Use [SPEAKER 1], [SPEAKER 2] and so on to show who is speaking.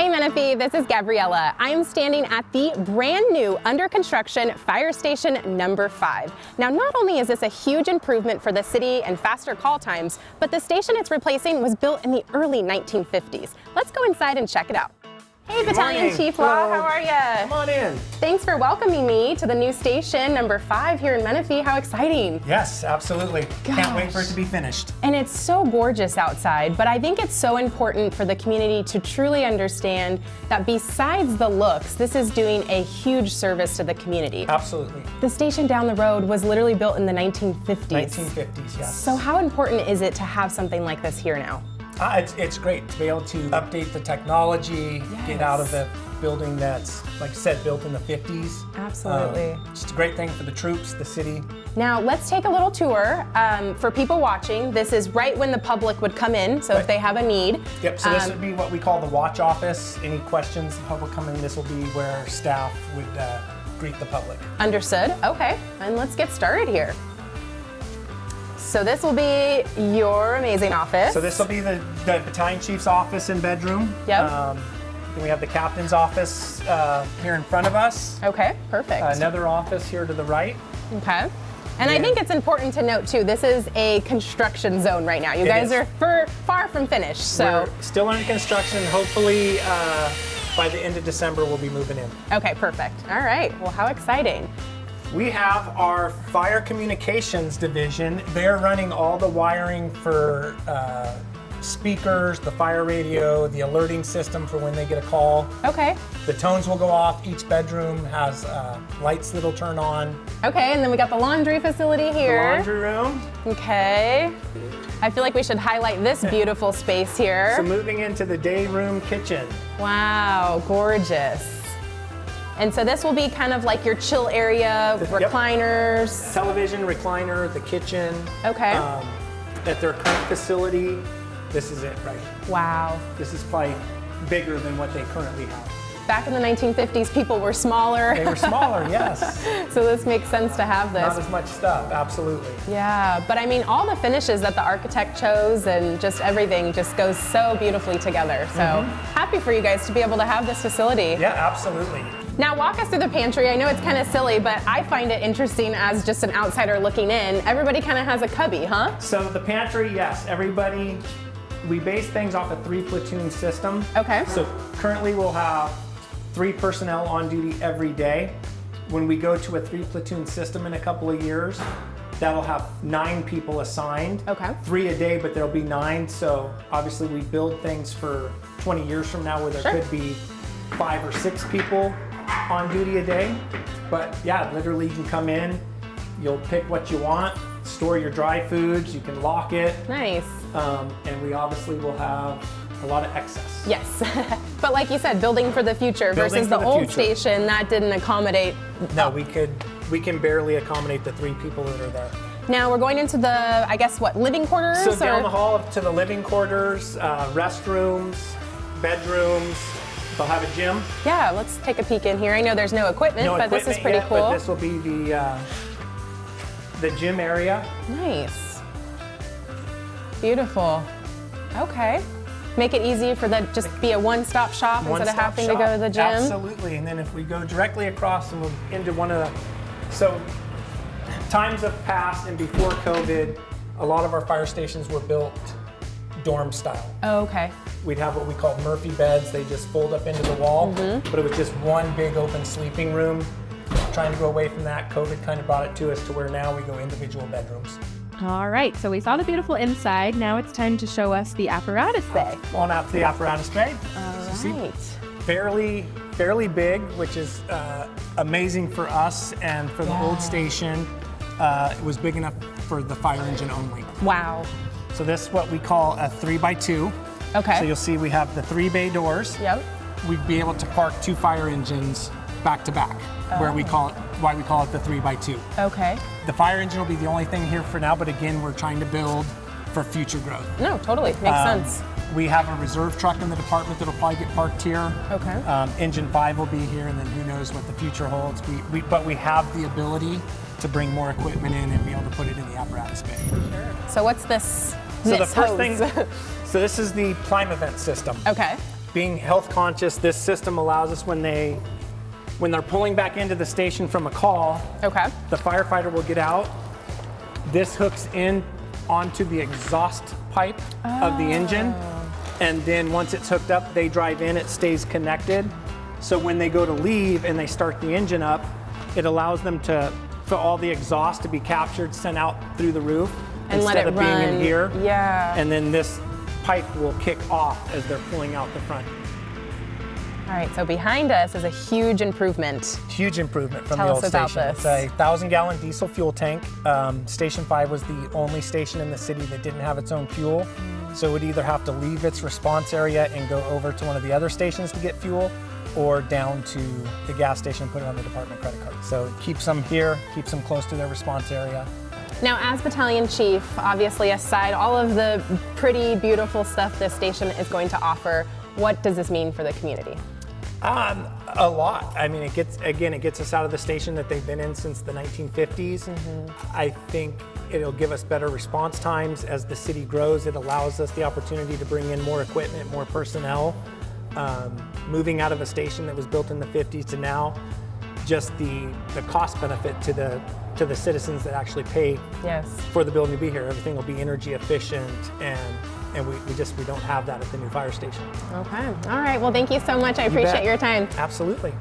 [SPEAKER 1] Hey Menifee, this is Gabriella. I'm standing at the brand new under construction fire station number 5. Now, not only is this a huge improvement for the city and faster call times, but the station it's replacing was built in the early 1950s. Let's go inside and check it out. Hey, Battalion Chief Law, how are you?
[SPEAKER 2] Come on in.
[SPEAKER 1] Thanks for welcoming me to the new station, number 5 here in Menifee. How exciting.
[SPEAKER 2] Yes, absolutely.
[SPEAKER 1] Gosh.
[SPEAKER 2] Can't wait for it to be finished.
[SPEAKER 1] And it's so gorgeous outside, but I think it's so important for the community to truly understand that besides the looks, this is doing a huge service to the community.
[SPEAKER 2] Absolutely.
[SPEAKER 1] The station down the road was literally built in the 1950s.
[SPEAKER 2] 1950s, yes.
[SPEAKER 1] So how important is it to have something like this here now?
[SPEAKER 2] It's great to be able to update the technology, get out of the building that's, like I said, built in the 50s.
[SPEAKER 1] Absolutely.
[SPEAKER 2] Just a great thing for the troops, the city.
[SPEAKER 1] Now let's take a little tour. For people watching, this is right when the public would come in, so if they have a need.
[SPEAKER 2] Yep, so this would be what we call the watch office. Any questions, the public come in, this will be where staff would greet the public.
[SPEAKER 1] Understood, okay, and let's get started here. So this will be your amazing office.
[SPEAKER 2] So this will be the battalion chief's office and bedroom.
[SPEAKER 1] Yep.
[SPEAKER 2] Then we have the captain's office here in front of us.
[SPEAKER 1] Okay, perfect.
[SPEAKER 2] Another office here to the right.
[SPEAKER 1] Okay. And I think it's important to note too, this is a construction zone right now. You guys are far from finished, so.
[SPEAKER 2] We're still under construction. Hopefully by the end of December we'll be moving in.
[SPEAKER 1] Okay, perfect. All right, well, how exciting.
[SPEAKER 2] We have our fire communications division. They're running all the wiring for speakers, the fire radio, the alerting system for when they get a call.
[SPEAKER 1] Okay.
[SPEAKER 2] The tones will go off. Each bedroom has lights that'll turn on.
[SPEAKER 1] Okay, and then we got the laundry facility here.
[SPEAKER 2] The laundry room.
[SPEAKER 1] Okay. I feel like we should highlight this beautiful space here.
[SPEAKER 2] So moving into the day room kitchen.
[SPEAKER 1] Wow, gorgeous. And so this will be kind of like your chill area, recliners.
[SPEAKER 2] Yep. Television, recliner, the kitchen.
[SPEAKER 1] Okay.
[SPEAKER 2] At their current facility, this is it, right?
[SPEAKER 1] Wow.
[SPEAKER 2] This is probably bigger than what they currently have.
[SPEAKER 1] Back in the 1950s, people were smaller.
[SPEAKER 2] They were smaller, yes.
[SPEAKER 1] So this makes sense to have this.
[SPEAKER 2] Not as much stuff, absolutely.
[SPEAKER 1] Yeah, but I mean, all the finishes that the architect chose and just everything just goes so beautifully together. So happy for you guys to be able to have this facility.
[SPEAKER 2] Yeah, absolutely.
[SPEAKER 1] Now walk us through the pantry. I know it's kind of silly, but I find it interesting as just an outsider looking in. Everybody kind of has a cubby, huh?
[SPEAKER 2] So the pantry, yes, everybody, we base things off a 3-platoon system.
[SPEAKER 1] Okay.
[SPEAKER 2] So currently we'll have 3 personnel on duty every day. When we go to a 3-platoon system in a couple of years, that'll have 9 people assigned.
[SPEAKER 1] Okay.
[SPEAKER 2] 3 a day, but there'll be 9. So obviously we build things for 20 years from now where there could be 5 or 6 people on duty a day. But yeah, literally you can come in, you'll pick what you want, store your dry foods, you can lock it.
[SPEAKER 1] Nice.
[SPEAKER 2] And we obviously will have a lot of excess.
[SPEAKER 1] Yes, but like you said, building for the future versus the old station, that didn't accommodate.
[SPEAKER 2] No, we can barely accommodate the 3 people that are there.
[SPEAKER 1] Now we're going into the, I guess, what, living quarters?
[SPEAKER 2] So down the hall to the living quarters, restrooms, bedrooms. They'll have a gym.
[SPEAKER 1] Yeah, let's take a peek in here. I know there's no equipment, but this is pretty cool.
[SPEAKER 2] But this will be the gym area.
[SPEAKER 1] Nice. Beautiful. Okay. Make it easy for that, just be a one-stop shop instead of having to go to the gym.
[SPEAKER 2] Absolutely, and then if we go directly across and we'll into one of the, so times have passed and before COVID, a lot of our fire stations were built dorm style.
[SPEAKER 1] Oh, okay.
[SPEAKER 2] We'd have what we call Murphy beds. They just fold up into the wall, but it was just one big open sleeping room. Trying to go away from that, COVID kind of brought it to us to where now we go individual bedrooms.
[SPEAKER 3] All right, so we saw the beautiful inside. Now it's time to show us the apparatus bay.
[SPEAKER 2] Come on out to the apparatus bay.
[SPEAKER 1] All right.
[SPEAKER 2] Fairly big, which is amazing for us and for the old station. It was big enough for the fire engine only.
[SPEAKER 1] Wow.
[SPEAKER 2] So this is what we call a 3x2.
[SPEAKER 1] Okay.
[SPEAKER 2] So you'll see we have the 3 bay doors.
[SPEAKER 1] Yep.
[SPEAKER 2] We'd be able to park 2 fire engines back to back, why we call it the 3x2.
[SPEAKER 1] Okay.
[SPEAKER 2] The fire engine will be the only thing here for now, but again, we're trying to build for future growth.
[SPEAKER 1] No, totally, makes sense.
[SPEAKER 2] We have a reserve truck in the department that'll probably get parked here.
[SPEAKER 1] Okay.
[SPEAKER 2] Engine 5 will be here, and then who knows what the future holds. But we have the ability to bring more equipment in and be able to put it in the apparatus bay.
[SPEAKER 1] So what's this?
[SPEAKER 2] So the first thing, so this is the Plime Event system.
[SPEAKER 1] Okay.
[SPEAKER 2] being health conscious, this system allows us when they're pulling back into the station from a call,
[SPEAKER 1] Okay.
[SPEAKER 2] the firefighter will get out. This hooks in onto the exhaust pipe of the engine. And then once it's hooked up, they drive in, it stays connected. So when they go to leave and they start the engine up, it allows them for all the exhaust to be captured, sent out through the roof
[SPEAKER 1] And let
[SPEAKER 2] instead
[SPEAKER 1] it
[SPEAKER 2] of being
[SPEAKER 1] run.
[SPEAKER 2] in here.
[SPEAKER 1] Yeah.
[SPEAKER 2] And then this pipe will kick off as they're pulling out the front.
[SPEAKER 1] All right, so behind us is a huge improvement.
[SPEAKER 2] Huge improvement from
[SPEAKER 1] Tell
[SPEAKER 2] the
[SPEAKER 1] us
[SPEAKER 2] old
[SPEAKER 1] about
[SPEAKER 2] station.
[SPEAKER 1] this.
[SPEAKER 2] It's a 1,000-gallon diesel fuel tank. Station 5 was the only station in the city that didn't have its own fuel. So it would either have to leave its response area and go over to one of the other stations to get fuel, or down to the gas station and put it on the department credit card. So it keeps them here, keeps them close to their response area.
[SPEAKER 1] Now, as battalion chief, obviously aside all of the pretty beautiful stuff this station is going to offer, what does this mean for the community?
[SPEAKER 2] A lot. I mean, it gets us out of the station that they've been in since the 1950s. I think it'll give us better response times as the city grows. It allows us the opportunity to bring in more equipment, more personnel. Moving out of a station that was built in the 50s to now, just the cost benefit to the citizens that actually pay
[SPEAKER 1] Yes.
[SPEAKER 2] for the building to be here. Everything will be energy efficient, and we don't have that at the new fire station.
[SPEAKER 1] Okay. All right. Well, thank you so much. I appreciate
[SPEAKER 2] bet.
[SPEAKER 1] your time.
[SPEAKER 2] Absolutely.